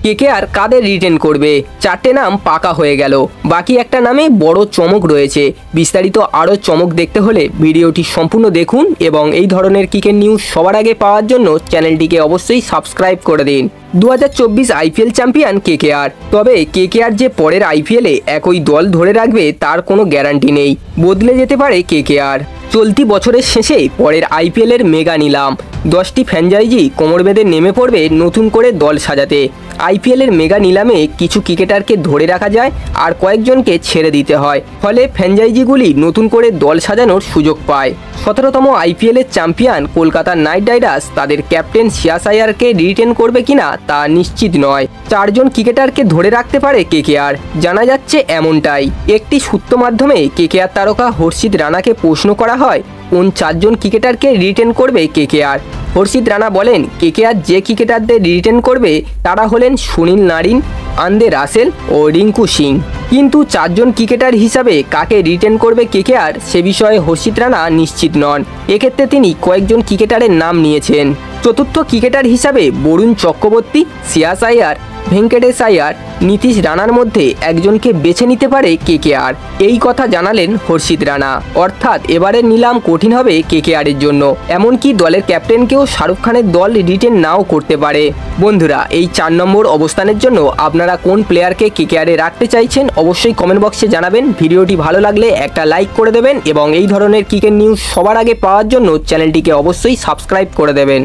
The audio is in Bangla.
কেকেআর কাদের রিটেন করবে? 4টে নাম পাকা হয়ে গেল, বাকি একটা নামে বড় চমক রয়েছে। বিস্তারিত আরও চমক দেখতে হলে ভিডিওটি সম্পূর্ণ দেখুন এবং এই ধরনের ক্রিকেট নিউজ সবার আগে পাওয়ার জন্য চ্যানেলটিকে অবশ্যই সাবস্ক্রাইব করে দিন। 2024 আইপিএল চ্যাম্পিয়ন কেকেআর। তবে কেকেআর যে পরের আইপিএলে একই দল ধরে রাখবে তার কোনো গ্যারান্টি নেই, বদলে যেতে পারে কেকেআর। চলতি বছরের শেষে পরের আইপিএলের মেগা নিলাম, 10টি ফ্র্যাঞ্চাইজি কোমর বেঁধে নেমে পড়বে নতুন করে দল সাজাতে। আইপিএলের মেগা নিলামে কিছু ক্রিকেটারকে ধরে রাখা যায় আর কয়েকজনকে ছেড়ে দিতে হয়, ফলে ফ্র্যাঞ্চাইজিগুলি নতুন করে দল সাজানোর সুযোগ পায়। 17তম আইপিএলের চ্যাম্পিয়ন কলকাতা নাইট রাইডার্স তাদের ক্যাপ্টেন শ্রেয়াস আইয়ারকে রিটেন করবে কিনা তা নিশ্চিত নয়। 4জন ক্রিকেটারকে ধরে রাখতে পারে কেকেআর, জানা যাচ্ছে এমনটাই। একটি সূত্র মাধ্যমে কেকেআর তারকা হর্ষিত রানাকে প্রশ্ন করা হয় কোন 4জন ক্রিকেটারকে রিটেন করবে কেকেআর। হর্ষিত রানা বলেন কেকেআর যে ক্রিকেটারদের রিটেন করবে তারা হলেন সুনীল নারিন, আন্দ্রে রাসেল ও রিঙ্কু সিং। কিন্তু 4জন ক্রিকেটার হিসাবে কাকে রিটেন করবে কেকেআর সে বিষয়ে হর্ষিত রানা নিশ্চিত নন। এক্ষেত্রে তিনি কয়েকজন ক্রিকেটারের নাম নিয়েছেন। চতুর্থ ক্রিকেটার হিসাবে বরুণ চক্রবর্তী, শ্রেয়াস আইয়ার, ভেঙ্কটেশ আইয়ার, নীতিশ রানার মধ্যে একজনকে বেছে নিতে পারে কেকেআর, এই কথা জানালেন হর্ষিত রানা। অর্থাৎ এবারের নিলাম কঠিন হবে কেকেআরের জন্য, এমনকি দলের ক্যাপ্টেনকেও শাহরুখ খানের দল রিটেন নাও করতে পারে। বন্ধুরা, এই 4 নম্বর অবস্থানের জন্য আপনারা কোন প্লেয়ারকে কেকেআরে রাখতে চাইছেন অবশ্যই কমেন্ট বক্সে জানাবেন। ভিডিওটি ভালো লাগলে একটা লাইক করে দেবেন এবং এই ধরনের ক্রিকেট নিউজ সবার আগে পাওয়ার জন্য চ্যানেলটিকে অবশ্যই সাবস্ক্রাইব করে দেবেন।